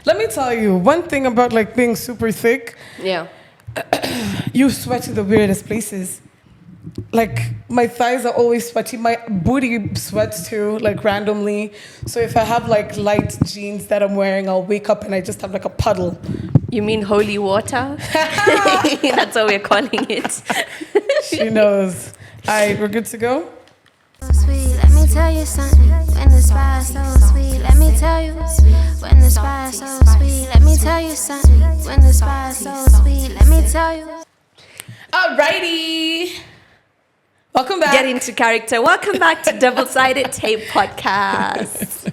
Let me tell you one thing about like being super thick. Yeah. You sweat in the weirdest places. Like my thighs are always sweaty. My booty sweats too, like randomly. So if I have like light jeans that I'm wearing, I'll wake up and I just have like a puddle. You mean holy water? That's what we're calling it. She knows. All right, we're good to go. Sweet, let me tell you something. When the spice so sweet, let me tell you. When the spice so sweet, let me tell you something. When the spice so sweet, let me tell you. Alrighty. Welcome back. Get into character. Welcome back to Double-Sided Tape Podcast.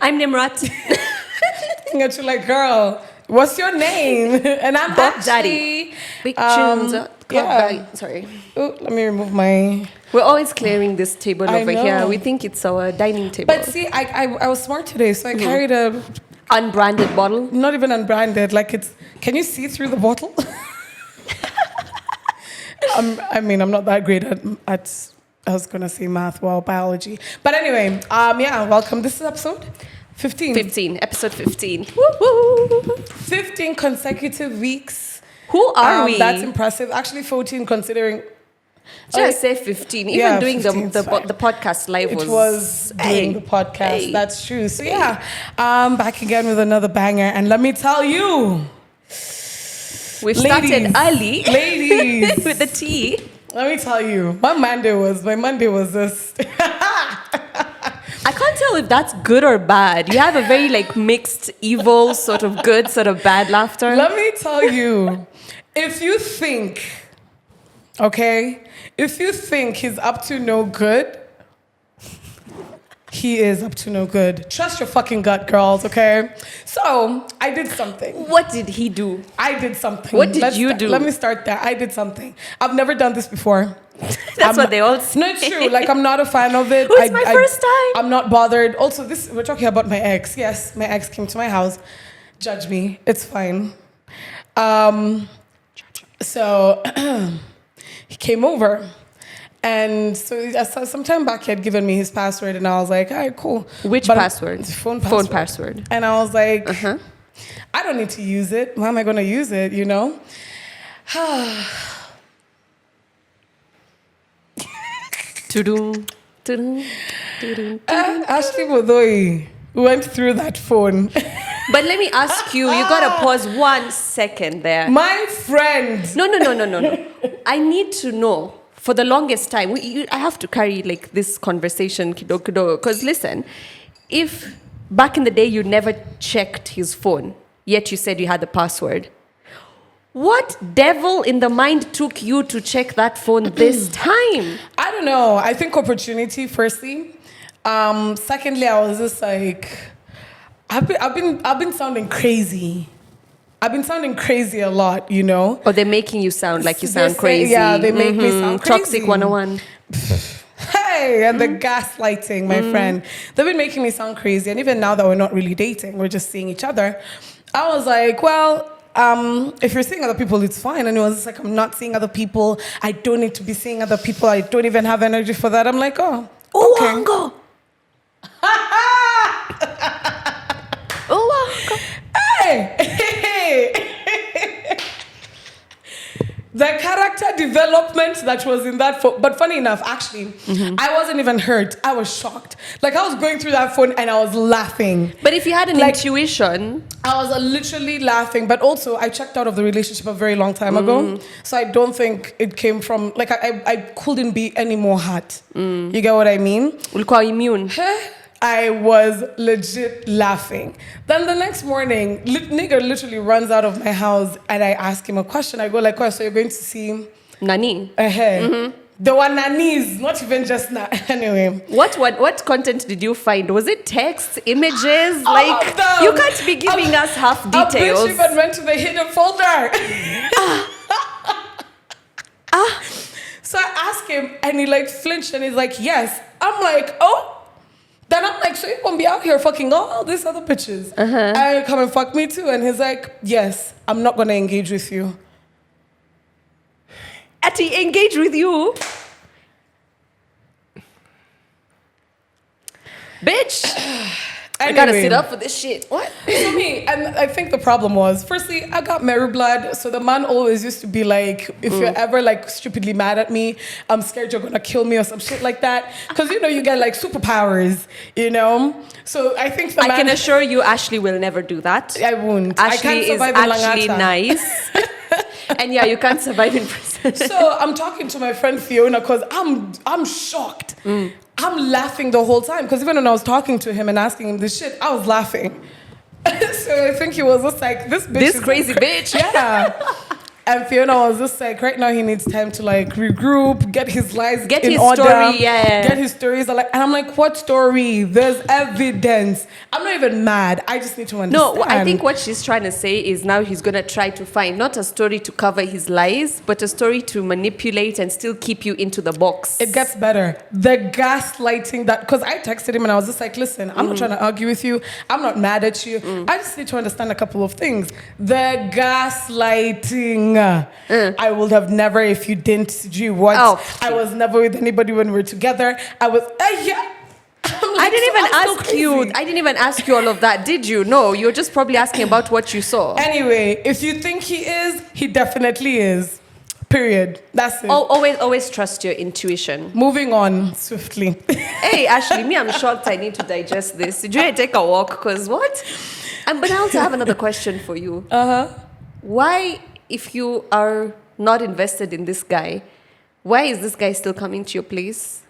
I'm Nimrat. Looking at you like, girl, what's your name? And I'm Bob actually, Daddy. Big tunes. yeah. Sorry. Oh, let me remove my. We're always clearing this table I over know. here. We think it's our dining table. But see, I was smart today, so I carried a Unbranded bottle. not even unbranded. Like it's. Can you see through the bottle? I'm not that great at I was gonna say math, well, biology. But anyway, yeah, welcome. This is episode 15. 15. Episode 15. Woo-hoo. 15 consecutive weeks. Who are we? That's impressive. Actually, 14 considering Just say 15. Even Yeah, doing 15 the is fine. podcast live it was doing the podcast. Hey. That's true. So yeah, back again with another banger. And let me tell you, We've ladies, started early ladies. with the tea. Let me tell you, my Monday was just. I can't tell if that's good or bad. You have a very like mixed, evil, sort of good, sort of bad laughter. Let me tell you, if you think he's up to no good, he is up to no good. Trust your fucking gut, girls, okay? So, I did something. What did he do? I did something. What did you do? Let me start there. I did something. I've never done this before. That's what they all say. No, it's true. Like, I'm not a fan of it. It's my first time. I'm not bothered. Also, we're talking about my ex. Yes, my ex came to my house. Judge me. It's fine. So, he came over. And so some time back, he had given me his password, and I was like, all right, cool. Which But password? Phone password. Phone password. And I was like, Uh-huh. I don't need to use it. Why am I going to use it, you know? Tudum, tudum, tudum. Ashley Modoi went through that phone. But let me ask you, you gotta pause 1 second there. My friend. No. I need to know. For the longest time, I have to carry like this conversation, kido. Because listen, if back in the day you never checked his phone, yet you said you had the password, what devil in the mind took you to check that phone this time? I don't know. I think opportunity, firstly. Secondly, I was just like, I've been sounding crazy. I've been sounding crazy a lot, you know? Or they're making you sound like you They sound say- crazy. yeah, they make me sound crazy. Toxic 101. Hey, and the gaslighting, my friend. They've been making me sound crazy. And even now that we're not really dating, we're just seeing each other. I was like, well, if you're seeing other people, it's fine. And it was just like, I'm not seeing other people. I don't need to be seeing other people. I don't even have energy for that. I'm like, oh, okay. Wango. Hey! The character development that was in that phone, but funny enough, actually, I wasn't even hurt. I was shocked. Like, I was going through that phone and I was laughing. But if you had an Like- intuition, I was literally laughing, but also I checked out of the relationship a very long time ago. So I don't think it came from, like, I couldn't be any more hot. You get what I mean? ulikuwa immune. I was legit laughing. Then the next morning, nigga literally runs out of my house and I ask him a question. I go like, so you're going to see Nani. the one nannies, not even just anyway. What content did you find? Was it text, images? All Like, of them. you can't be giving us half A details. bitch even went to the hidden folder. So I asked him and he like flinched and he's like, yes. I'm like, oh. Then I'm like, so you gonna be out here fucking all these other bitches? And come and fuck me too. And he's like, yes, I'm not gonna engage with you. Ati engage with you. Bitch. I gotta sit up for this shit. What? For me, and I think the problem was, firstly, I got married blood, so the man always used to be like, if you're ever like stupidly mad at me, I'm scared you're gonna kill me or some shit like that. Because you get like superpowers, So I think the I man, can assure you, Ashley will never do that. I won't. Ashley I can't is survive in actually Langata. nice. And yeah, you can't survive in prison. So I'm talking to my friend Fiona because I'm shocked. I'm laughing the whole time because even when I was talking to him and asking him this shit, I was laughing. So I think he was just like, this bitch This is crazy bitch. Yeah. And Fiona was just like, right now he needs time to like regroup, get his lies Get in his order, story, yeah. get his stories. And I'm like, what story? There's evidence. I'm not even mad. I just need to understand. No, I think what she's trying to say is now he's going to try to find not a story to cover his lies, but a story to manipulate and still keep you into the box. It gets better. The gaslighting that, because I texted him and I was just like, listen, I'm not trying to argue with you. I'm not mad at you. I just need to understand a couple of things. The gaslighting. I would have never, if you didn't do what. Oh. I was never with anybody when we were together. I was, yeah. I didn't even ask you all of that, did you? No, you're just probably asking about what you saw. Anyway, if you think he is, he definitely is. Period. That's it. Always trust your intuition. Moving on swiftly. Hey, Ashley, I'm shocked I need to digest this. Did you take a walk? Because what? But I also have another question for you. Why, if you are not invested in this guy, why is this guy still coming to your place?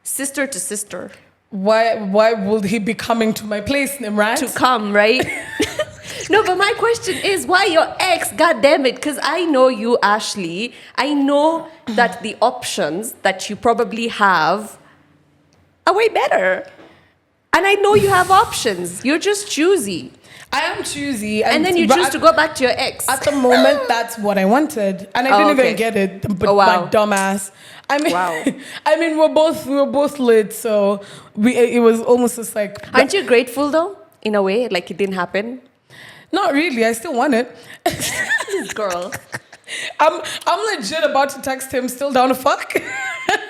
Sister to sister. Why would he be coming to my place, Nimrat? To come, right? No, but my question is, why your ex? God damn it. Because I know you, Ashley. I know that the options that you probably have are way better. And I know you have options. You're just choosy. I am choosy. And then you choose to go back to your ex. At the moment, that's what I wanted. And I didn't even get it. But my dumbass. I mean, I mean, we were both lit, so it was almost just like. Aren't you grateful though, in a way, like it didn't happen? Not really. I still want it. This girl. I'm legit about to text him. Still down to fuck.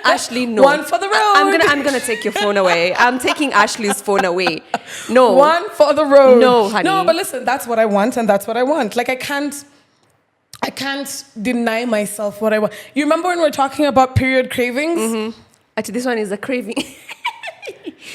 Ashley, no. One for the road. I'm gonna take your phone away. I'm taking Ashley's phone away. No. One for the road. No, honey. No, but listen, that's what I want, and that's what I want. Like I can't deny myself what I want. You remember when we were talking about period cravings? Actually, this one is a craving.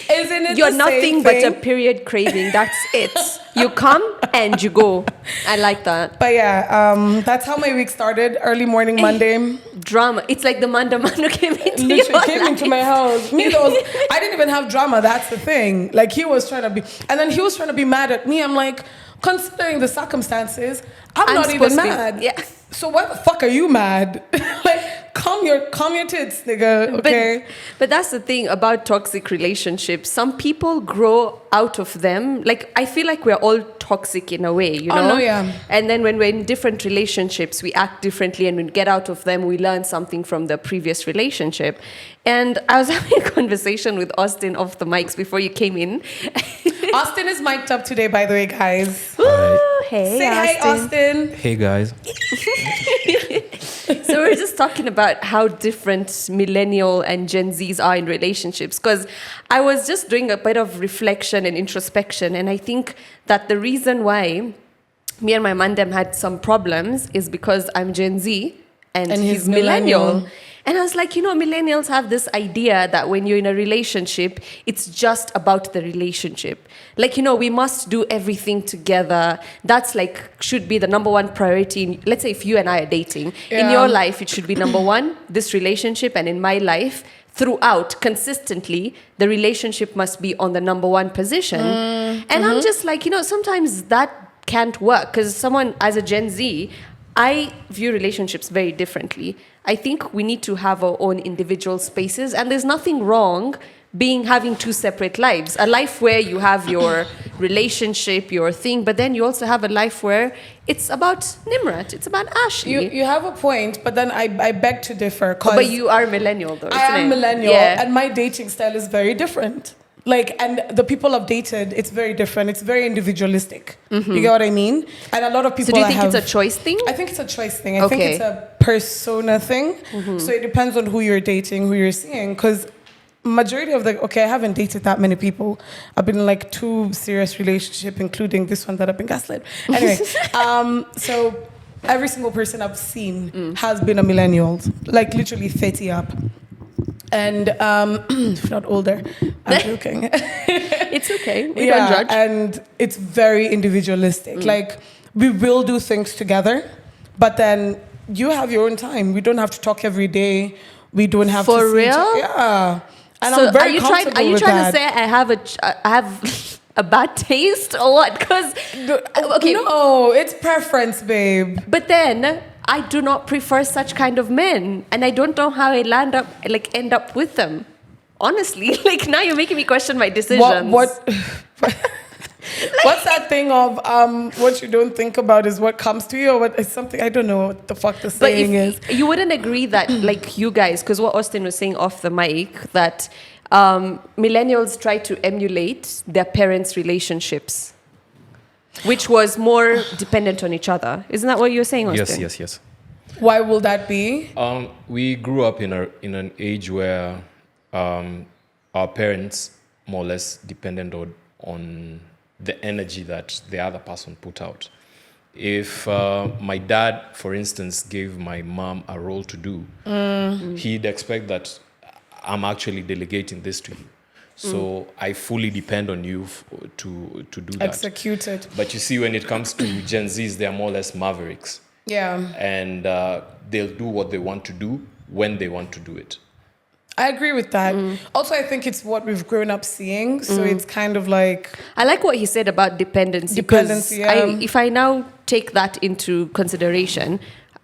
Isn't it? You're the nothing same but thing? a period craving. That's it. You come and you go. I like that. But yeah, that's how my week started. Early morning Monday. Drama. It's like the Manda Mano came into Literally came into my house. I didn't even have drama. That's the thing. Like he was trying to be, and then he was trying to be mad at me. I'm like, considering the circumstances, I'm not even mad. Yeah. So why the fuck are you mad? Like, calm your tits, nigga. Okay. But that's the thing about toxic relationships. Some people grow out of them. Like I feel like we're all toxic in a way, you know? Oh, no, yeah. And then when we're in different relationships, we act differently, and when we get out of them, we learn something from the previous relationship. And I was having a conversation with Austin off the mics before you came in. Austin is mic'd up today, by the way, guys. Ooh, hey, Say hi, Austin. Hey guys. So we're just talking about how different millennial and Gen Zs are in relationships, because I was just doing a bit of reflection and introspection, and I think that the reason why me and my mandem had some problems is because I'm Gen Z and he's millennial. And I was like, millennials have this idea that when you're in a relationship, it's just about the relationship. Like, we must do everything together. That's like, should be the number one priority. Let's say if you and I are dating, in your life, it should be number one, this relationship. And in my life, throughout, consistently, the relationship must be on the number one position. And I'm just like, sometimes that can't work, because someone as a Gen Z, I view relationships very differently. I think we need to have our own individual spaces, and there's nothing wrong having two separate lives. A life where you have your relationship, your thing, but then you also have a life where it's about Nimrat, it's about Ashley. You have a point, but then I beg to differ. But you are millennial though, I am millennial, yeah. and my dating style is very different. Like, and the people I've dated, it's very different. It's very individualistic. You get what I mean? And a lot of people. So do you think it's a choice thing? I think it's a choice thing. I think it's a persona thing. So it depends on who you're dating, who you're seeing. Because majority of I haven't dated that many people. I've been in like 2 serious relationships, including this one that I've been gaslit. Anyway, so every single person I've seen has been a millennial, like literally 30 up. And if not older, I'm joking. It's okay. We don't judge. And it's very individualistic. Like we will do things together, but then you have your own time. We don't have to talk every day. We don't have to For see each real? other. Yeah. And So I'm very comfortable are you with trying that. to say I have a bad taste or what? Because okay, No, it's preference, babe. but then I do not prefer such kind of men, and I don't know how I end up with them. Honestly, like now you're making me question my decisions. What's that thing of what you don't think about is what comes to you, or what is something I don't know what the fuck the But saying is. you wouldn't agree that, like you guys, because what Austin was saying off the mic, that millennials try to emulate their parents' relationships, which was more dependent on each other. Isn't that what you were saying, Austin? Yes. Why will that be? We grew up in an age where our parents more or less depended on the energy that the other person put out. If my dad, for instance, gave my mom a role to do, he'd expect that I'm actually delegating this to you. So I fully depend on you to do that. Execute it. But you see, when it comes to Gen Zs, they are more or less mavericks. Yeah. And they'll do what they want to do when they want to do it. I agree with that. Also, I think it's what we've grown up seeing. So it's kind of like... I like what he said about dependency. Dependency, because if I now take that into consideration,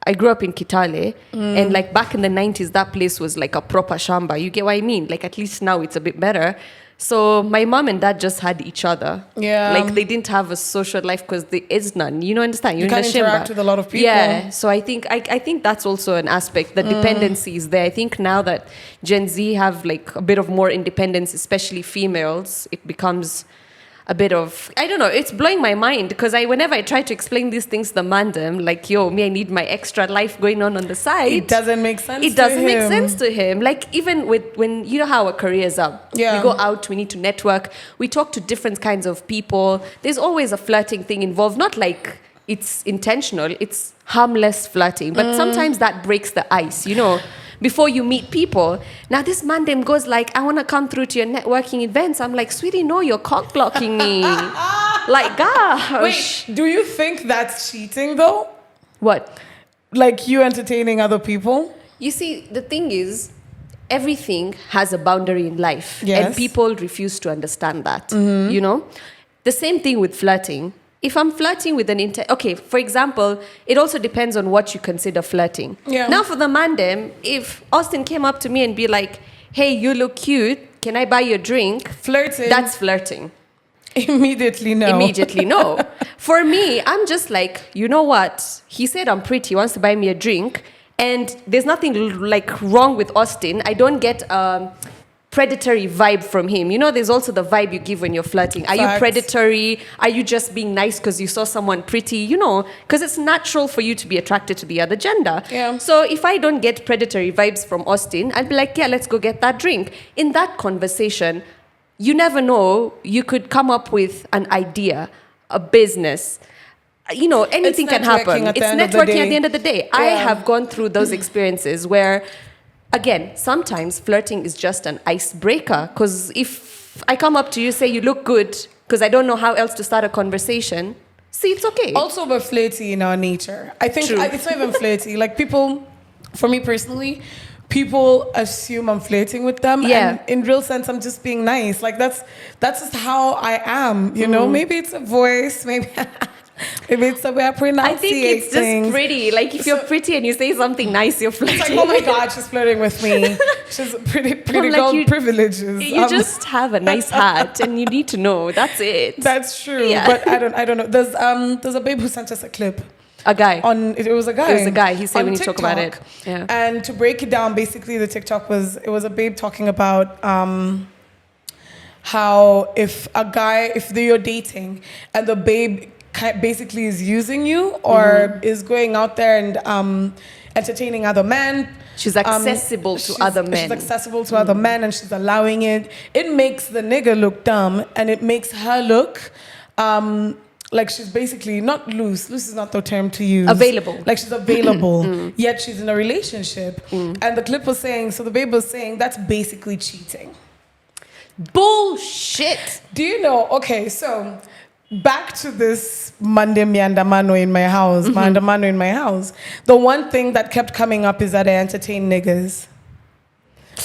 I grew up in Kitale, and like back in the 90s, that place was like a proper shamba. You get what I mean? Like at least now it's a bit better. So my mom and dad just had each other. Yeah. Like they didn't have a social life because there is none. You know, understand? You're You in can't the interact shamba. with a lot of people. Yeah. So I think that's also an aspect. The dependency is there. I think now that Gen Z have like a bit of more independence, especially females, it becomes a bit of, I don't know, it's blowing my mind because whenever I try to explain these things to the mandem, like, yo, I need my extra life going on the side. It doesn't make sense It doesn't make sense to him. Like, even when, you know how our careers are. Yeah. We go out, we need to network. We talk to different kinds of people. There's always a flirting thing involved. Not like it's intentional. It's harmless flirting. But sometimes that breaks the ice, you know. Before you meet people. Now this man then goes like, I want to come through to your networking events. I'm like, sweetie, no, you're cock blocking me. Like, gosh. Wait, do you think that's cheating though? What? Like you entertaining other people? You see, the thing is, everything has a boundary in life. Yes. And people refuse to understand that, you know? The same thing with flirting. If I'm flirting with okay, for example, it also depends on what you consider flirting. Yeah. Now for the mandem, if Austin came up to me and be like, hey, you look cute, can I buy you a drink? Flirting. That's flirting. Immediately no. Immediately no. For me, I'm just like, you know what? He said I'm pretty, he wants to buy me a drink. And there's nothing like wrong with Austin. I don't get predatory vibe from him. You know, there's also the vibe you give when you're flirting. Are you predatory? Are you just being nice because you saw someone pretty? You know, because it's natural for you to be attracted to the other gender. Yeah. So if I don't get predatory vibes from Austin, I'd be like, yeah, let's go get that drink. In that conversation, you never know, you could come up with an idea, a business. You know, anything can happen. It's networking at the end of the day. I have gone through those experiences where, again, sometimes flirting is just an icebreaker. Because if I come up to you, say you look good, because I don't know how else to start a conversation, see, it's okay. Also, we're flirty in our nature. I think it's not even flirty. Like people, for me personally, people assume I'm flirting with them. Yeah. And in real sense, I'm just being nice. Like that's just how I am. You know, maybe it's a voice, maybe. Maybe it's the way I pronounce I think it's just pretty. Like if you're pretty and you say something nice, you're flirting. It's like, oh my God, she's flirting with me. She's pretty like girl privileges. You just have a nice hat and you need to know. That's it. That's true. Yeah. But I don't know. There's a babe who sent us a clip. A guy. It was a guy. It was a guy. He said on when you talk about it. TikTok. Yeah. And to break it down, basically the TikTok was a babe talking about how if you're dating and the babe basically is using you or is going out there and entertaining other men, She's accessible to other men. She's accessible to other men, and she's allowing it. It makes the nigga look dumb, and it makes her look like she's basically not loose. Loose is not the term to use. Available. Like she's available, yet she's in a relationship. And the clip was saying, so the babe was saying, that's basically cheating. Bullshit. Do you know? Okay, so back to this Monday Miandamano in my house, Miandamano in my house. The one thing that kept coming up is that I entertain niggas,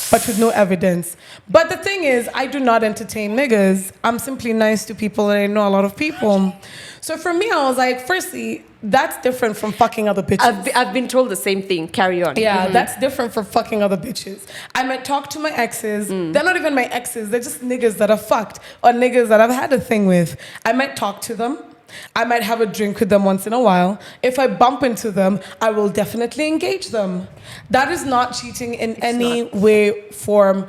but with no evidence. But the thing is, I do not entertain niggas. I'm simply nice to people, and I know a lot of people. So for me, I was like, firstly, that's different from fucking other bitches. I've been told the same thing. Carry on. Yeah, that's different from fucking other bitches. I might talk to my exes. They're not even my exes. They're just niggas that are fucked or niggas that I've had a thing with. I might talk to them. I might have a drink with them once in a while. If I bump into them, I will definitely engage them. That is not cheating in any way, form,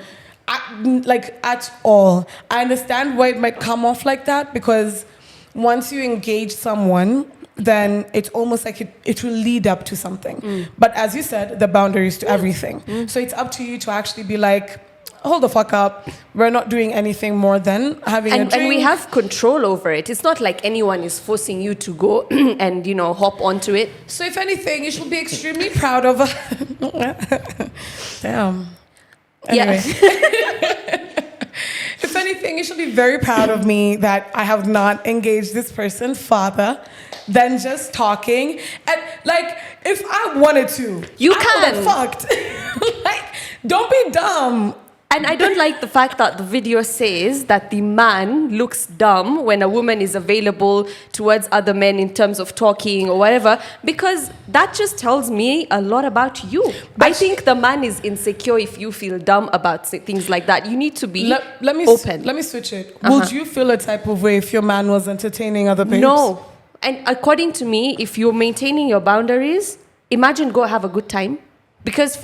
at all. I understand why it might come off like that, because once you engage someone, then it's almost like it will lead up to something. But as you said, the boundaries to everything. So it's up to you to actually be like, hold the fuck up. We're not doing anything more than having a drink. And we have control over it. It's not like anyone is forcing you to go and, hop onto it. So if anything, you should be extremely proud of... Damn. Anyway. Yeah. If anything, you should be very proud of me that I have not engaged this person further than just talking. And if I wanted to, you I can. would have fucked. Don't be dumb. And I don't like the fact that the video says that the man looks dumb when a woman is available towards other men in terms of talking or whatever, because that just tells me a lot about you. But I think the man is insecure if you feel dumb about things like that. You need to be open. Let me switch it. Would you feel a type of way if your man was entertaining other babes? No. And according to me, if you're maintaining your boundaries, imagine go have a good time. Because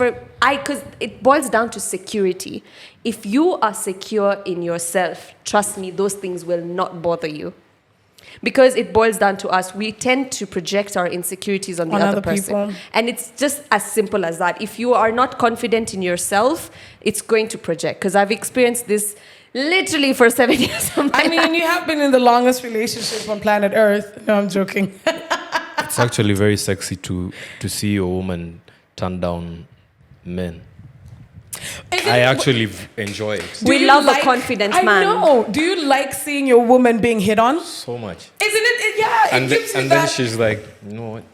it boils down to security. If you are secure in yourself, trust me, those things will not bother you. Because it boils down to us. We tend to project our insecurities on the other person. People. And it's just as simple as that. If you are not confident in yourself, it's going to project. Because I've experienced this literally for 7 years. I mean, you have been in the longest relationship on planet Earth. No, I'm joking. It's actually very sexy to see a woman turn down men. I actually enjoy it. We love a confident man. I know. Do you like seeing your woman being hit on? So much. Isn't it? Yeah. And then she's like, you know what?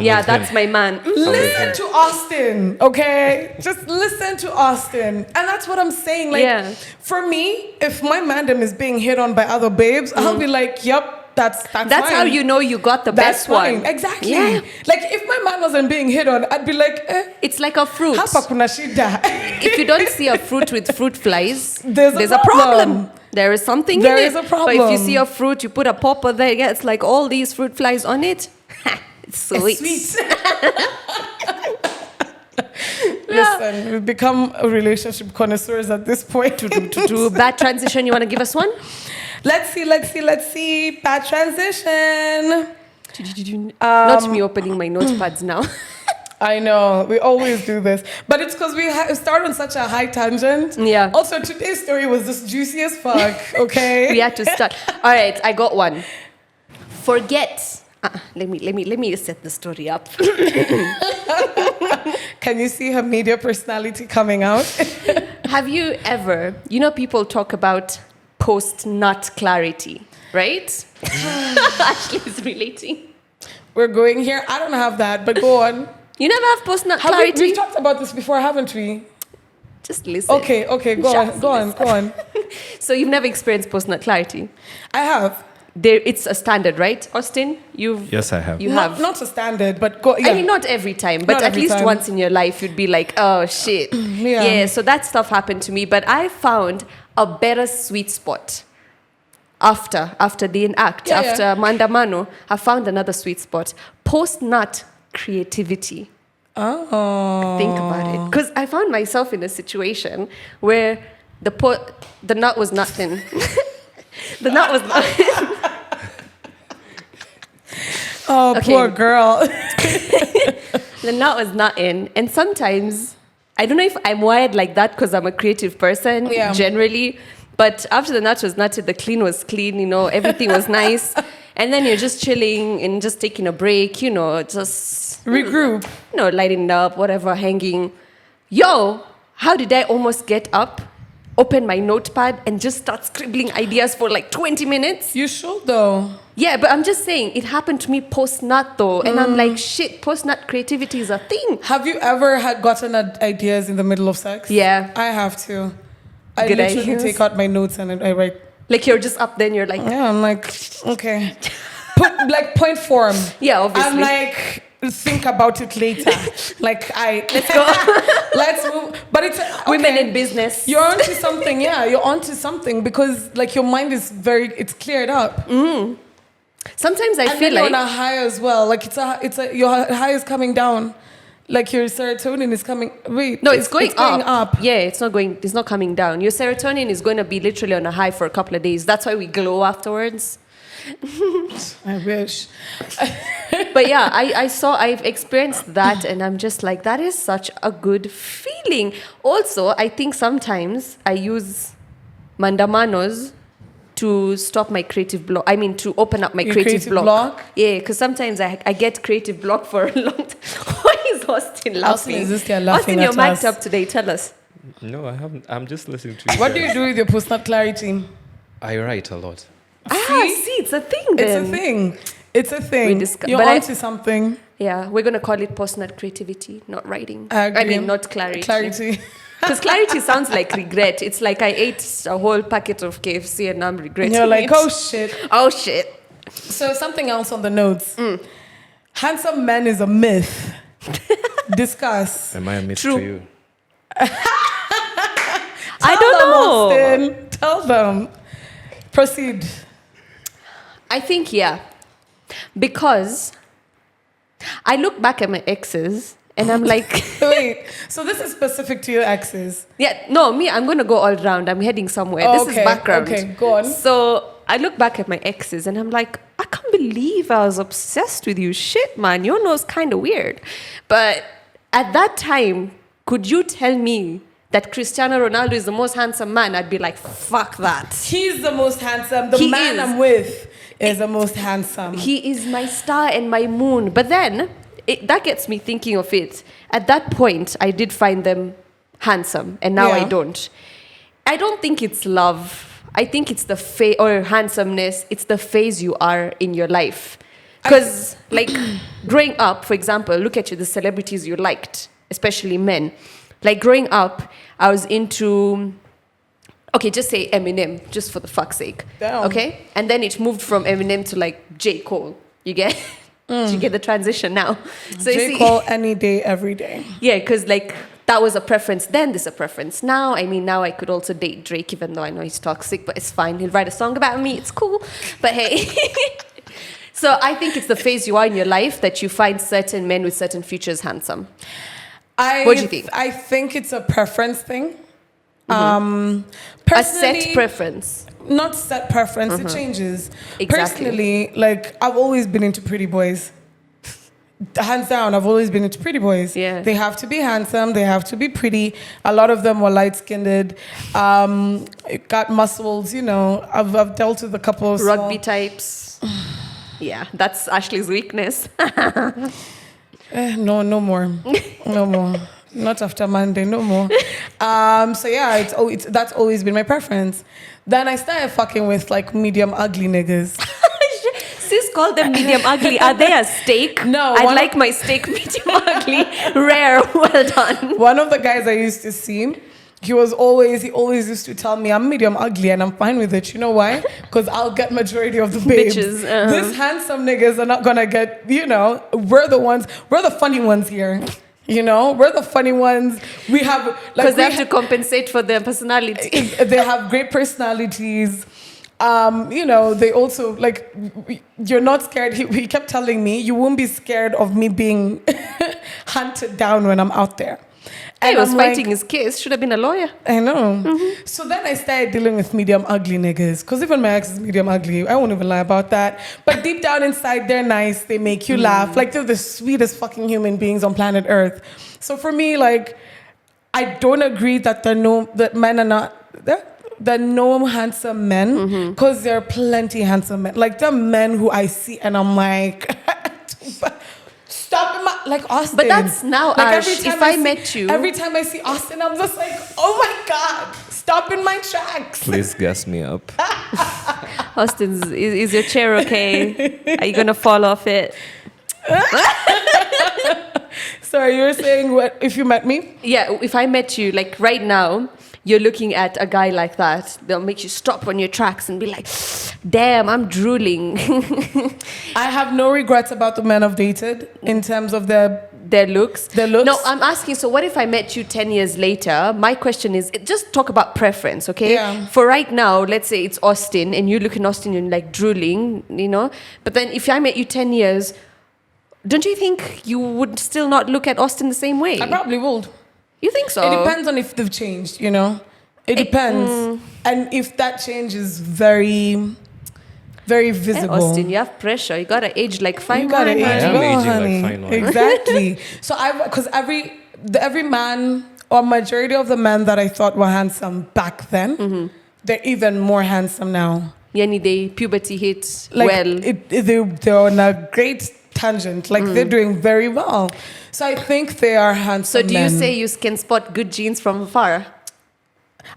That's my man. Listen to Austin, okay? Just listen to Austin. And that's what I'm saying. For me, if my mandem is being hit on by other babes, I'll be like, yep. That's fine. How you know you got the best one. Exactly. Yeah. If my man wasn't being hit on, I'd be like, It's like a fruit. If you don't see a fruit with fruit flies, there's a problem. There is something there in is it. A problem. But if you see a fruit, you put a popper there, it's like all these fruit flies on it. It's sweet. It's sweet. Listen, we've become relationship connoisseurs at this point. Bad transition, you want to give us one? Let's see. Bad transition. Not me opening my notepads now. I know, we always do this. But it's because we start on such a high tangent. Yeah. Also, today's story was just juicy as fuck, okay? We had to start. All right, I got one. Forget. Let me set the story up. Can you see her media personality coming out? Have you ever, people talk about post-nut clarity, right? Ashley is relating. We're going here. I don't have that, but go on. You never have post-nut clarity? We've talked about this before, haven't we? Just listen. Okay, go on. So you've never experienced post-nut clarity? I have. It's a standard, right, Austin? Yes, I have. You have. Not a standard, but go. Yeah. I mean, not every time, but at least once in your life, you'd be like, oh shit. Yeah. So that stuff happened to me, but I found a better sweet spot after the enact, after Mandamano. I found another sweet spot. Post-nut creativity. Oh. Think about it, because I found myself in a situation where the nut was nothing. The nut was nothing. Oh, okay. Poor girl. The nut was not in. And sometimes, I don't know if I'm wired like that because I'm a creative person generally. But after the nut was nutted, the clean was clean, everything was nice. And then you're just chilling and just taking a break, just... Regroup. Lighting up, whatever, hanging. Yo, how did I almost get up, open my notepad, and just start scribbling ideas for like 20 minutes? You should, though. Yeah, but I'm just saying, it happened to me post-nut, though. And I'm like, shit, post-nut creativity is a thing. Have you ever gotten ideas in the middle of sex? Yeah. I have too. I Good literally ideas. take out my notes and I write. Like, you're just up there and you're like... Yeah, I'm like, okay. Put, like, point form. Yeah, obviously. I'm like, think about it later. Like, Let's go. let's move. But it's... Okay. Women in business. You're onto something, yeah. You're onto something because, like, your mind is it's cleared up. Sometimes I And feel then like... you're on a high as well. Like, your high is coming down. Like, your serotonin is coming... Wait. No, it's going up. Yeah, it's not coming down. Your serotonin is going to be literally on a high for a couple of days. That's why we glow afterwards. I wish. But yeah, I've experienced that and I'm just like, that is such a good feeling. Also, I think sometimes I use mandamanos to stop my creative block. I mean, to open up my creative block. Yeah, because sometimes I get creative block for a long time. Why is Austin laughing? Austin is just laughing Austin, you're at mic'd us. up today. Tell us. No, I haven't. I'm just listening to you. What do you do with your post-nut clarity? I write a lot. See, it's a thing then. It's a thing. It's a thing. You're but onto something. Yeah, we're going to call it post-nut creativity, not writing. I agree. mean, not clarity. Clarity. Because clarity sounds like regret. It's like I ate a whole packet of KFC and I'm regretting You're like, it. oh shit. Oh shit. So something else on the notes. Handsome man is a myth. Discuss. Am I a myth True. to you? I don't know. Austin. Tell them. Proceed. I think, yeah. Because I look back at my exes and I'm like... Wait, so this is specific to your exes? Yeah, no, I'm going to go all round. I'm heading somewhere. Oh, This is background. Okay, go on. So I look back at my exes and I'm like, I can't believe I was obsessed with you. Shit, man, your nose kind of weird. But at that time, could you tell me that Cristiano Ronaldo is the most handsome man? I'd be like, fuck that. He's the most handsome. The He man is. I'm with is the most handsome. He is my star and my moon. But then, that gets me thinking of it. At that point, I did find them handsome, and now I Yeah. don't. I don't think it's love. I think it's the or handsomeness. It's the phase you are in your life. Because, like, growing up, for example, look at the celebrities you liked, especially men. Like, growing up, I was into... Okay, just say Eminem, just for the fuck's sake. Damn. Okay? And then it moved from Eminem to, like, J. Cole. You get... You get the transition now. So you J. see, Cole any day, every day. yeah, because like that was a preference then, this is a preference now. I mean, now I could also date Drake, even though I know he's toxic, but it's fine. He'll write a song about me. It's cool. But hey. So I think it's the phase you are in your life that you find certain men with certain features handsome. What do you think? I think it's a preference thing. A Personally, set preference. not set preference. It changes. Exactly. Personally, like I've always been into pretty boys. Hands down, I've always been into pretty boys. Yeah. They have to be handsome. They have to be pretty. A lot of them were light-skinned. Got muscles. You know, I've dealt with a couple of Rugby types. Yeah, that's Ashley's weakness. No more. No more. Not after Monday, no more. So yeah, that's always been my preference. Then I started fucking with like medium ugly niggas. Sis called them medium ugly. Are they a steak? No, I'd one like my steak medium ugly. Rare. Well done. One of the guys I used to see, he always used to tell me I'm medium ugly and I'm fine with it. You know why? Because I'll get majority of the babes. Bitches, These handsome niggas are not gonna get, we're the funny ones here. You know, we're the funny ones. We have like Because they have to compensate for their personality. they have great personalities. They also like you're not scared. He kept telling me you won't be scared of me being hunted down when I'm out there. He was I'm fighting like, his case. Should have been a lawyer. I know. So then I started dealing with medium ugly niggas. Because even my ex is medium ugly. I won't even lie about that. But deep down inside, they're nice. They make you laugh. Like, they're the sweetest fucking human beings on planet Earth. So for me, like, I don't agree that that men are not... There are no handsome men. Because there are plenty handsome men. Like, there are men who I see and I'm like... Stop in my, like Austin. But that's now, like Ash, if I met you... Every time I see Austin, I'm just like, oh my God, stop in my tracks. Please gas me up. Austin, is your chair okay? Are you going to fall off it? Sorry, you were saying what, if you met me? Yeah, if I met you, like right now, you're looking at a guy like that, they'll make you stop on your tracks and be like, damn, I'm drooling. I have no regrets about the men I've dated in terms of their looks. Their looks? No, I'm asking, so what if I met you 10 years later? My question is, just talk about preference, okay? Yeah. For right now, let's say it's Austin, and you look in Austin and you're like drooling, you know? But then if I met you 10 years, don't you think you would still not look at Austin the same way? I probably would. You think so? It depends on if they've changed, you know? It depends. And if that change is very, very Hey, visible. Austin, you have pressure. You gotta age like fine You gotta wine. age I am well, aging like honey. fine wine. Exactly. So because every man or majority of the men that I thought were handsome back then, they're even more handsome now. Yani they puberty hit Like well. they're on a great tangent. Like they're doing very well. So I think they are handsome. So do you men. say you can spot good genes from afar?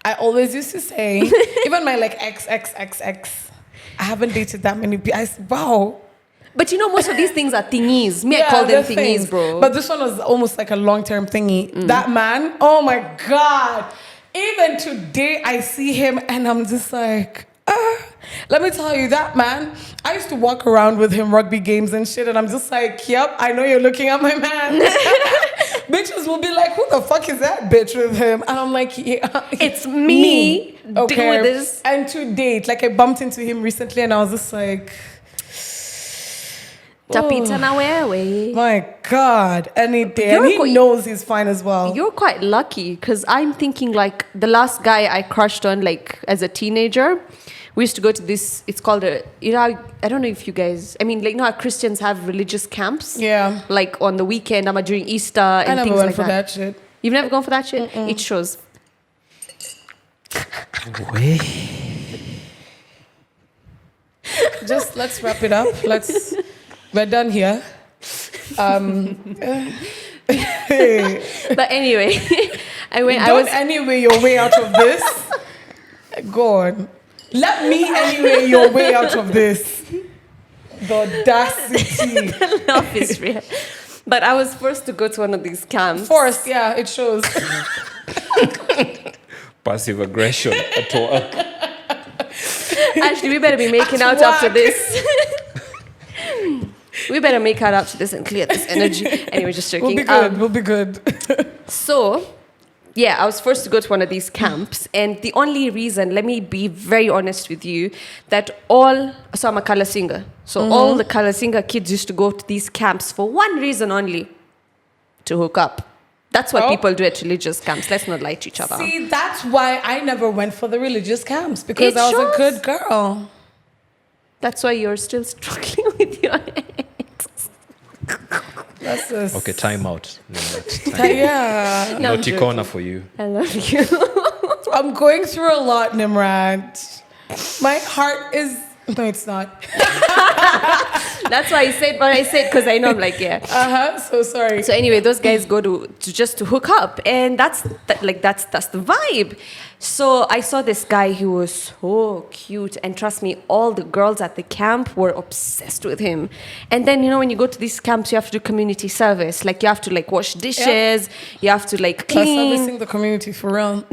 I always used to say, even my like ex. I haven't dated that many people. Wow. But you know, most of these things are thingies. I Yeah, call them they're thingies, things. bro. But this one was almost like a long-term thingy. That man, oh my God. Even today, I see him and I'm just like, let me tell you, that man, I used to walk around with him rugby games and shit, and I'm just like, yep, I know you're looking at my man. Bitches will be like, who the fuck is that bitch with him? And I'm like, yeah, It's me. Deal with this. And to date, like I bumped into him recently and I was just like, Tapita na wewe. my God, any day. And You're he knows he's fine as well. You're quite lucky because I'm thinking like the last guy I crushed on like as a teenager, we used to go to this, it's called I don't know if you guys, I mean, like, you know how Christians have religious camps? Yeah. Like on the weekend, during Easter and I never things went like for that. that shit. You've never gone for that shit? It shows. Just let's wrap it up. We're done here. But anyway, Don't anyway your way out of this. Go on. Let me anyway your way out of this. The audacity. love is real. But I was forced to go to one of these camps. Forced, yeah, it shows. Passive aggression at work. Actually, we better be making out after this. We better make out after this and clear this energy. Anyway, just joking. We'll be good. So, yeah, I was forced to go to one of these camps. And the only reason, let me be very honest with you, so I'm a color singer. So all the color singer kids used to go to these camps for one reason only, to hook up. That's what people do at religious camps. Let's not lie to each other. See, that's why I never went for the religious camps, because It I was shows. a good girl. That's why you're still struggling with your ex. That's just, Okay, time out. yeah. No, I'm Naughty joking. corner for you. I love you. I'm going through a lot, Nimrat. My heart is... No, it's not. That's why I said what I said, because I know I'm like, yeah. So sorry. So anyway, those guys go to just to hook up, and that's the vibe. So I saw this guy who was so cute, and trust me, all the girls at the camp were obsessed with him. And then, you know, when you go to these camps, you have to do community service. Like, you have to like wash dishes, you have to like clean. Servicing the community for real.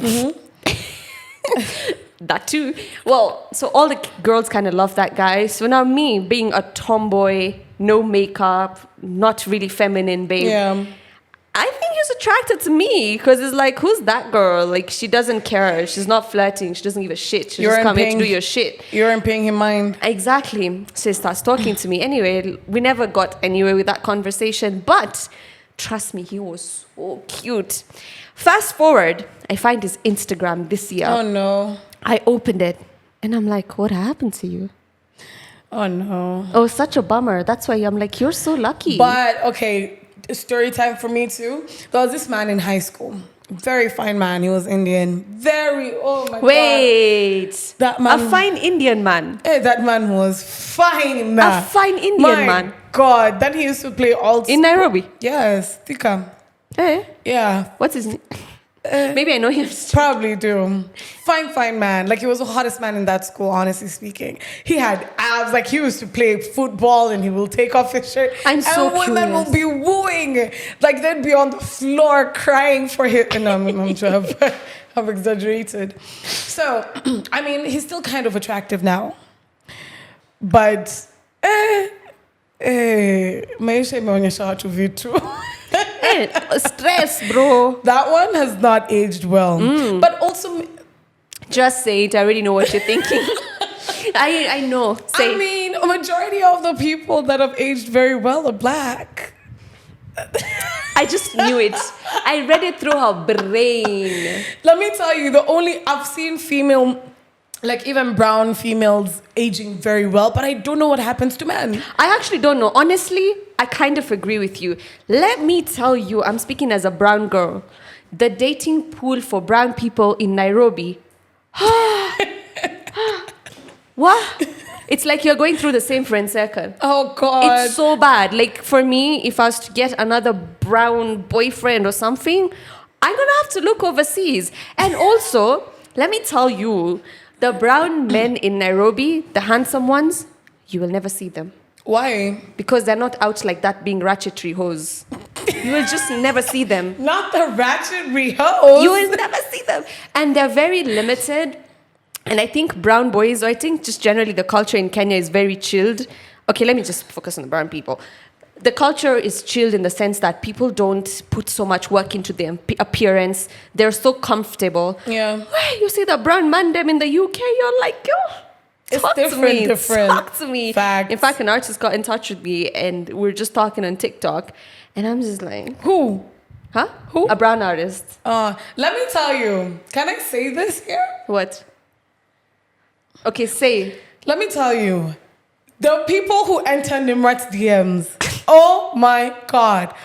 That too. Well, so all the girls kind of love that guy. So now me, being a tomboy, no makeup, not really feminine, babe. Yeah. I think he's attracted to me because it's like, who's that girl? Like, she doesn't care. She's not flirting. She doesn't give a shit. She's just coming to do your shit. You aren't paying him mind. Exactly. So he starts talking to me. Anyway, we never got anywhere with that conversation. But Trust me, he was so cute. Fast forward, I find his Instagram this year. Oh no. I opened it and I'm like, what happened to you? Oh no. Oh, such a bummer. That's why I'm like, you're so lucky. But okay, story time for me too. There was this man in high school. Very fine man. He was Indian. Oh my god. Wait. That man. A fine Indian man. That man was fine. A fine Indian My man. God. Then he used to play all In Nairobi. Yes, Tika. Eh? Yeah. What's his name? Maybe I know him. Probably do. Fine man. Like, he was the hottest man in that school, honestly speaking. He had abs. Like, he used to play football and he will take off his shirt. I'm so and women curious. will be wooing. Like, they'd be on the floor crying for him. No, I'm sure I've exaggerated. So, I mean, he's still kind of attractive now. But, maisha imeonyesha watu vitu. Stress, bro. That one has not aged well. But also, Just say it. I already know what you're thinking. I know. Say I mean, a majority of the people that have aged very well are black. I just knew it. I read it through her brain. Let me tell you, I've seen female, like even brown females aging very well, but I don't know what happens to men. I actually don't know. Honestly, I kind of agree with you. Let me tell you, I'm speaking as a brown girl. The dating pool for brown people in Nairobi. What? It's like you're going through the same friend circle. Oh God. It's so bad. Like for me, if I was to get another brown boyfriend or something, I'm gonna have to look overseas. And also, let me tell you, the brown men in Nairobi, the handsome ones, you will never see them. Why? Because they're not out like that being ratchetry hoes. You will just never see them. Not the ratchetry hoes. You will never see them. And they're very limited. And I think brown boys, or I think just generally the culture in Kenya is very chilled. Okay, let me just focus on the brown people. The culture is chilled in the sense that people don't put so much work into their appearance. They're so comfortable. Yeah. Hey, you see the brown man them in the UK, you're like, yo, It's talk different, to me. different. Talk to me. Facts. In fact, an artist got in touch with me and we're just talking on TikTok. And I'm just like, Who? huh? Who? A brown artist. Let me tell you. Can I say this here? What? Okay, say. Let me tell you. The people who enter Nimrat's DMs. Oh my God.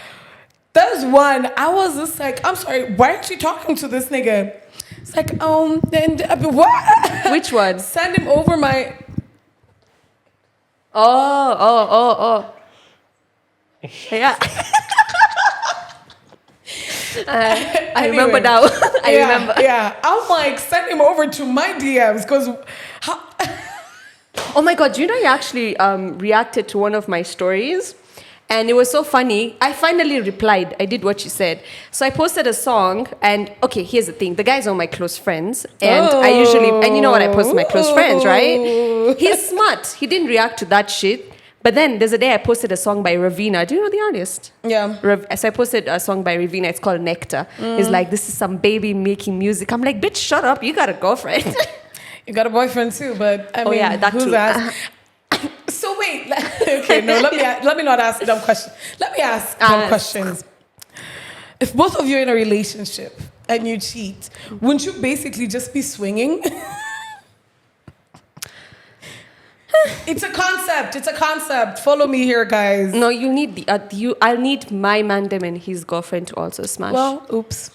There's one. I was just like, I'm sorry, why aren't you talking to this nigga? It's like, what? Which one? Send him over my. Oh. Yeah. I remember Anyway. now. I remember. Yeah. I'm like, send him over to my DMs because. Oh my God, do you know you actually reacted to one of my stories? And it was so funny. I finally replied. I did what you said. So I posted a song and, okay, here's the thing. The guy's all my close friends. And I usually, and you know what I post to my close friends, right? He's smart. He didn't react to that shit. But then there's a day I posted a song by Ravina. Do you know the artist? Yeah. So I posted a song by Ravina. It's called Nectar. It's like, this is some baby making music. I'm like, bitch, shut up. You got a girlfriend. You got a boyfriend too, but I mean, yeah, that who's too. asked? So wait, okay, no, let me not ask dumb questions. Let me ask dumb questions. If both of you are in a relationship and you cheat, wouldn't you basically just be swinging? It's a concept. It's a concept. Follow me here, guys. No, you need I'll need my mandem and his girlfriend to also smash. Well, oops.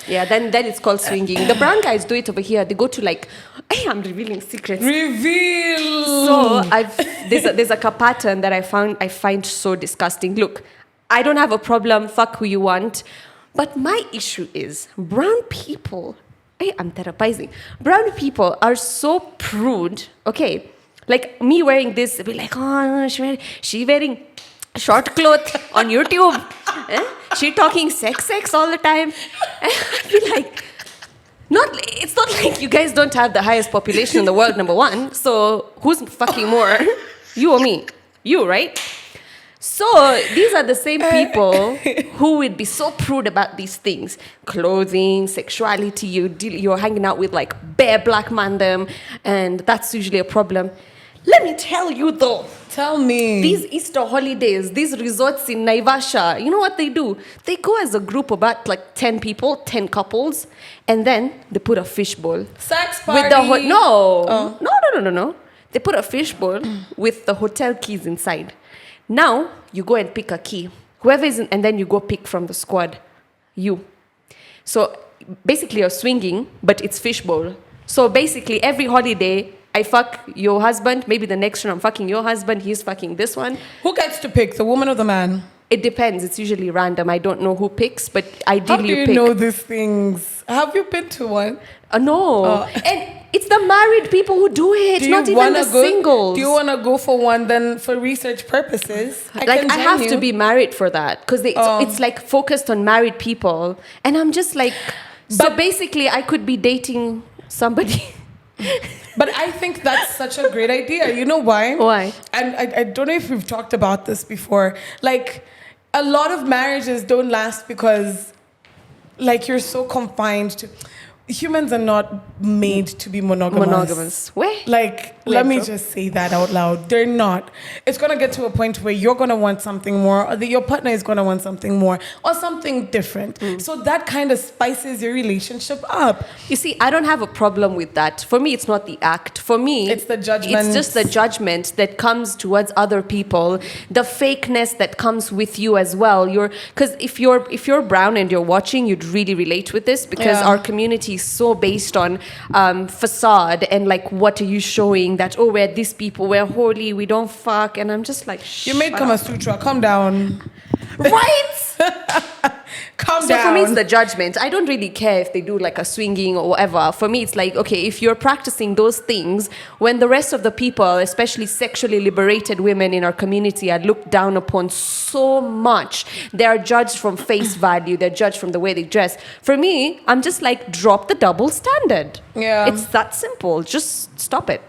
Yeah, then it's called swinging. The brown guys do it over here. They go to like, hey, I'm revealing secrets. Reveal. So there's a pattern that I find so disgusting. Look, I don't have a problem. Fuck who you want, but my issue is brown people. Hey, I'm therapizing. Brown people are so prude. Okay, like me wearing this, they'll be like, oh, she wearing short cloth on YouTube. She talking sex all the time. And I'd be like, it's not like you guys don't have the highest population in the world, number one. So who's fucking more? You or me? You, right? So these are the same people who would be so prude about these things. Clothing, sexuality, you're hanging out with like bare black mandem, and that's usually a problem. Let me tell you though. Tell me. These Easter holidays, these resorts in Naivasha, you know what they do? They go as a group, about like 10 people, 10 couples, and then they put a fishbowl. Sex party. With the Oh. No. They put a fishbowl with the hotel keys inside. Now, you go and pick a key. Whoever is in, and then you go pick from the squad. You. So, basically you're swinging, but it's fishbowl. So, basically every holiday, I fuck your husband. Maybe the next one I'm fucking your husband. He's fucking this one. Who gets to pick, the woman or the man? It depends. It's usually random. I don't know who picks, but How ideally do you pick. know these things? Have you been to one? No. And it's the married people who do it, not even the singles. Do you want to go for one then for research purposes? I have to be married for that because it's like focused on married people. And I'm just like, so basically I could be dating somebody. But I think that's such a great idea. You know why? Why? And I don't know if we've talked about this before. Like, a lot of marriages don't last because, like, you're so confined to... Humans are not made to be monogamous. Where? Like, let me just say that out loud. They're not. It's going to get to a point where you're going to want something more, or your partner is going to want something more, or something different. So that kind of spices your relationship up. You see, I don't have a problem with that. For me, it's not the act. For me, it's the judgment. It's just the judgment that comes towards other people, the fakeness that comes with you as well. Because if you're brown and you're watching, you'd really relate with this because our community is so based on facade and like, what are you showing that, oh, we're these people, we're holy, we don't fuck. And I'm just like, you made Kama Sutra, calm down. Right? Calm down. So for me, it's the judgment. I don't really care if they do like a swinging or whatever. For me, it's like, okay, if you're practicing those things, when the rest of the people, especially sexually liberated women in our community, are looked down upon so much, they are judged from face value, they're judged from the way they dress. For me, I'm just like, drop the double standard. Yeah. It's that simple. Just stop it.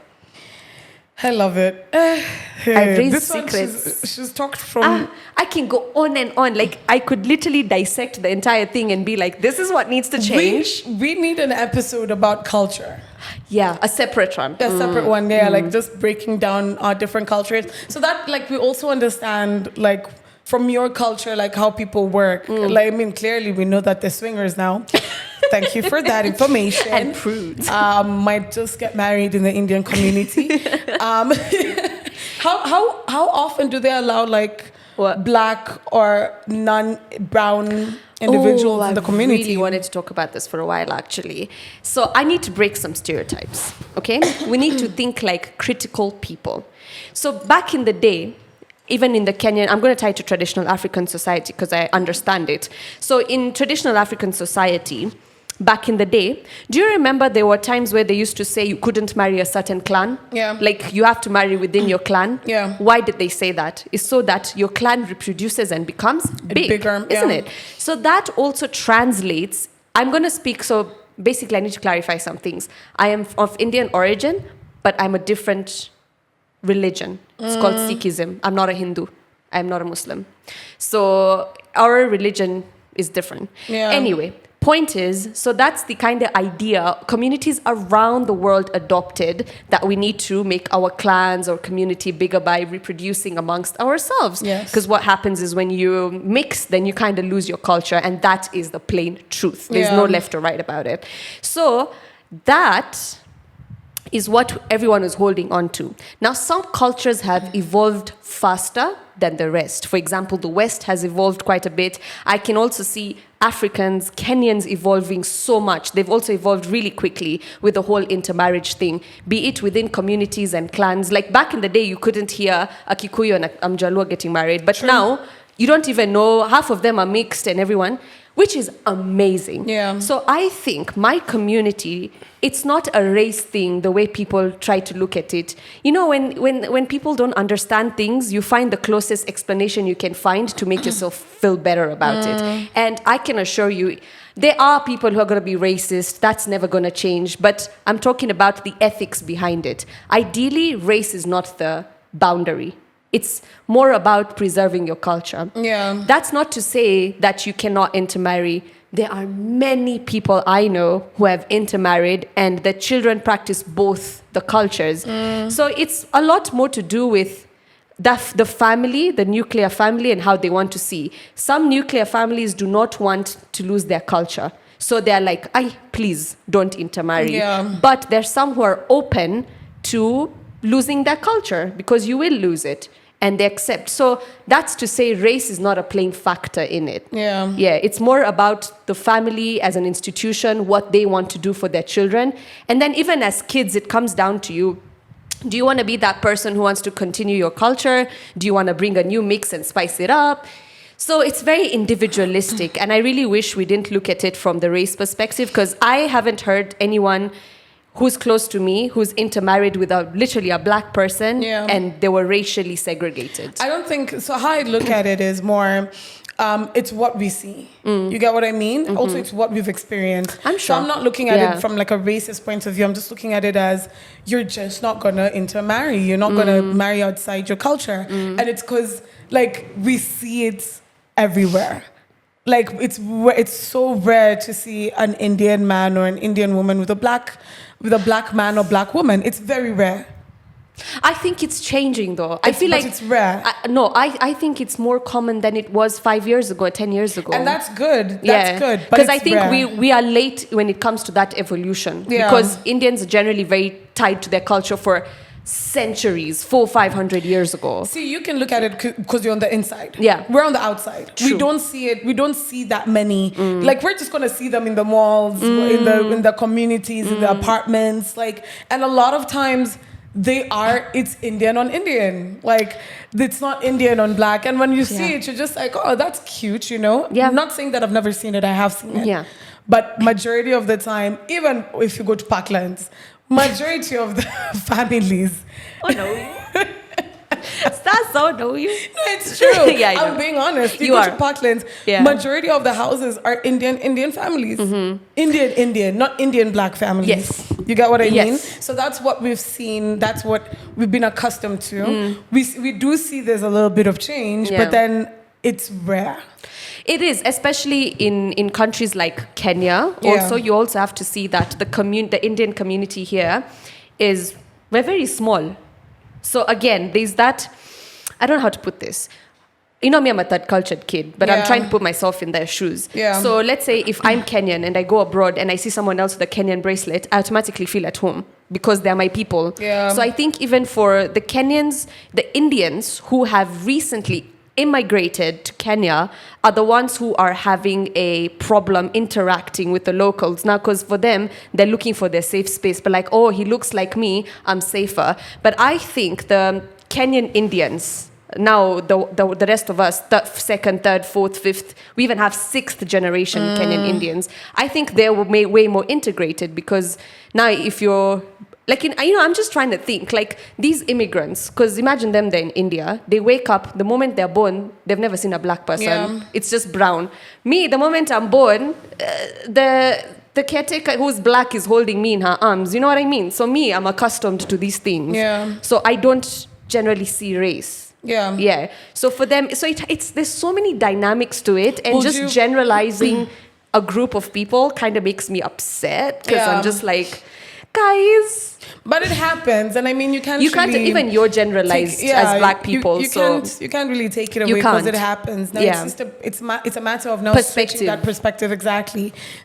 I love it. I've raised this secrets. One, she's talked from... I can go on and on. Like, I could literally dissect the entire thing and be like, this is what needs to change. We need an episode about culture. Yeah, a separate one. A separate one, yeah. Like, just breaking down our different cultures. So that, like, we also understand, like, from your culture, like, how people work. Like, I mean, clearly we know that they're swingers now. Thank you for that information. And prudes. Might just get married in the Indian community. How often do they allow like black or non-brown individuals in the community? I really wanted to talk about this for a while, actually. So I need to break some stereotypes, okay? We need to think like critical people. So back in the day, even in the Kenyan, I'm going to tie it to traditional African society because I understand it. So in traditional African society, back in the day, do you remember there were times where they used to say you couldn't marry a certain clan? Yeah. Like you have to marry within your clan? Yeah. Why did they say that? It's so that your clan reproduces and becomes bigger, isn't it? So that also translates, I'm going to speak, so basically I need to clarify some things. I am of Indian origin, but I'm a different religion. It's called Sikhism. I'm not a Hindu. I'm not a Muslim. So our religion is different. Yeah. Anyway, point is, so that's the kind of idea communities around the world adopted, that we need to make our clans or community bigger by reproducing amongst ourselves. Yes. Because what happens is when you mix, then you kind of lose your culture, and that is the plain truth. There's no left or right about it. So that is what everyone is holding on to. Now, some cultures have evolved faster than the rest. For example, the West has evolved quite a bit. I can also see Africans, Kenyans evolving so much. They've also evolved really quickly with the whole intermarriage thing, be it within communities and clans. Like back in the day, you couldn't hear a Kikuyu and a Mjaluo getting married. But now, you don't even know, half of them are mixed and everyone, which is amazing. Yeah. So I think my community, it's not a race thing, the way people try to look at it. You know, when people don't understand things, you find the closest explanation you can find to make yourself feel better about it. And I can assure you, there are people who are going to be racist. That's never going to change. But I'm talking about the ethics behind it. Ideally, race is not the boundary. It's more about preserving your culture. Yeah. That's not to say that you cannot intermarry there are many people I know who have intermarried and the children practice both the cultures. So it's a lot more to do with the family, the nuclear family, and how they want to see. Some nuclear families do not want to lose their culture. So they're like, please don't intermarry. Yeah. But there's some who are open to losing their culture because you will lose it. And they accept. So that's to say race is not a playing factor in it. Yeah. Yeah, it's more about the family as an institution, what they want to do for their children. And then even as kids, it comes down to you. Do you want to be that person who wants to continue your culture? Do you want to bring a new mix and spice it up? So it's very individualistic. And I really wish we didn't look at it from the race perspective, because I haven't heard anyone who's close to me who's intermarried with literally a black person, and they were racially segregated. I don't think so. How I look at it is more, it's what we see. You get what I mean? Also, it's what we've experienced. I'm sure. So I'm not looking at it from like a racist point of view. I'm just looking at it as you're just not gonna intermarry. You're not gonna marry outside your culture, and it's because like we see it everywhere. Like it's so rare to see an Indian man or an Indian woman with a black man or black woman. It's very rare. I think it's changing though. I feel like it's rare. I think it's more common than it was 5 years ago, 10 years ago. And that's good. That's good. Because I think we are late when it comes to that evolution. Yeah. Because Indians are generally very tied to their culture for centuries, 400-500 years ago. See, you can look at it because you're on the inside. Yeah. We're on the outside. True. We don't see it. We don't see that many. Like, we're just going to see them in the malls, in the communities, in the apartments. Like, and a lot of times it's Indian on Indian. Like, it's not Indian on black. And when you see it, you're just like, oh, that's cute, you know? Yeah. I'm not saying that I've never seen it. I have seen it. Yeah. But majority of the time, even if you go to Parklands, majority of the families. Oh no. That's so no you. No, it's true. Yeah, I'm being honest. You go are. to Parklands, majority of the houses are Indian families. Indian, not Indian black families. Yes. You get what I mean? Yes. So that's what we've seen. That's what we've been accustomed to. We do see there's a little bit of change, but then it's rare. It is, especially in countries like Kenya. Also, you also have to see that the Indian community here we're very small. So again, there's that, I don't know how to put this. You know me, I'm a third cultured kid, but I'm trying to put myself in their shoes. Yeah. So let's say if I'm Kenyan and I go abroad and I see someone else with a Kenyan bracelet, I automatically feel at home because they're my people. Yeah. So I think even for the Kenyans, the Indians who have recently immigrated to Kenya are the ones who are having a problem interacting with the locals now, because for them they're looking for their safe space, but like, oh, he looks like me, I'm safer. But I think the Kenyan Indians, now the rest of us, second, third, fourth, fifth, we even have sixth generation Kenyan Indians, I think they're way more integrated, because now if you're like, I'm just trying to think, like, these immigrants, because imagine them, they're in India, they wake up, the moment they're born, they've never seen a black person. Yeah. It's just brown. Me, the moment I'm born, the caretaker who's black is holding me in her arms. You know what I mean? So me, I'm accustomed to these things. Yeah. So I don't generally see race. Yeah. Yeah. So for them, there's so many dynamics to it, and generalizing a group of people kind of makes me upset, because I'm just like, guys. But it happens, and I mean, you can't even you're generalized as black people. You can't really take it away because it happens. Now it's a matter of now switching that perspective,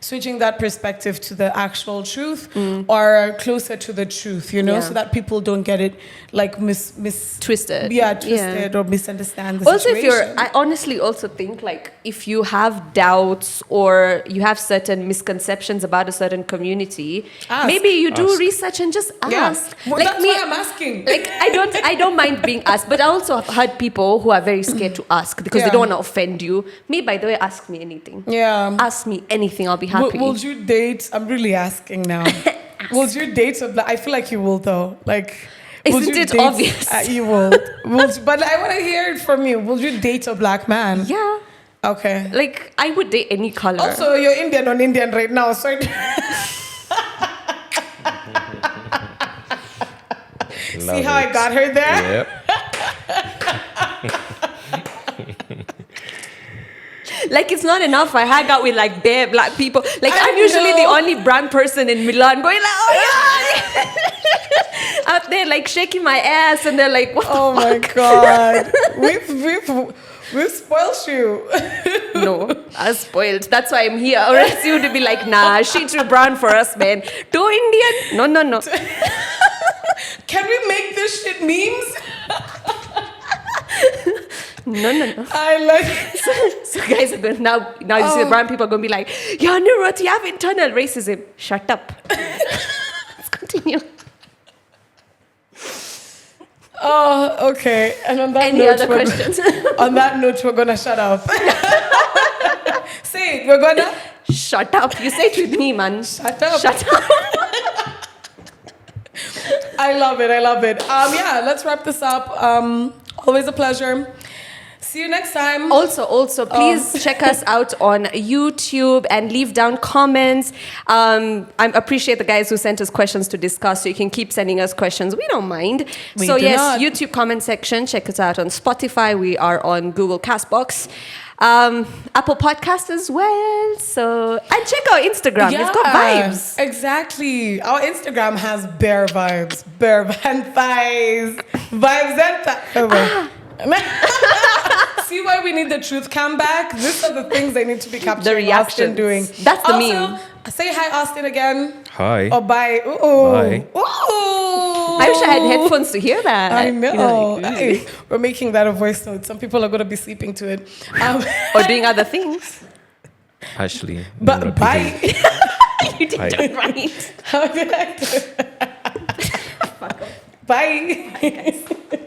switching that perspective to the actual truth or closer to the truth, so that people don't get it like twisted. Twisted or misunderstand the situation. I honestly also think, like, if you have doubts or you have certain misconceptions about a certain community, maybe you do research and just ask. Well, like that's why I'm asking. Like, I don't mind being asked, but I also have heard people who are very scared to ask because they don't want to offend you. Me, by the way, ask me anything. Yeah. Ask me anything, I'll be happy. Would you date? I'm really asking now. Would you date a black? I feel like you will though. Like, isn't it obvious? You will. But I want to hear it from you. Will you date a black man? Yeah. Okay. Like, I would date any color. Also, you're Indian on Indian right now, so. See how I got her there? Yep. Like, it's not enough. I hang out with like bare black people. Like, I'm I usually the know. only brown person in Milan going like, oh yeah. Out there like shaking my ass, and they're like, what the Oh my God. We've spoiled you. No, I was spoiled. That's why I'm here. Or else you would be like, nah, she too brown for us, man. Too Indian? No. Can we make this shit memes? No. I like it. So guys are going now you see the brown people are going to be like, yeah, Nimrat, you have internal racism. Shut up. Let's continue. Oh, okay. And on that Any note, other questions? on that note, we're gonna shut up. Say it. We're gonna Shut up. You say it with me, man. shut up. Shut up. I love it. Yeah, let's wrap this up. Always a pleasure. See you next time. Also, please check us out on YouTube and leave down comments. I appreciate the guys who sent us questions to discuss, so you can keep sending us questions. We don't mind. We So do yes, not. YouTube comment section. Check us out on Spotify. We are on Google Castbox. Apple Podcast as well. So, and check our Instagram. It's got vibes. Exactly. Our Instagram has bare vibes. Bare and thighs. Vibes and thighs. See why we need the truth cam back? These are the things they need to be capturing. The reactions. Austin doing. That's the also, meme. Say hi, Austin, again. Hi. Or bye. Ooh. Bye. Ooh. I wish I had headphones to hear that. I know. You know, like, Hey, we're making that a voice note. Some people are going to be sleeping to it. or doing other things. Ashley. But Nimrat, bye. You did Hi. it right. How did I do it? Bye.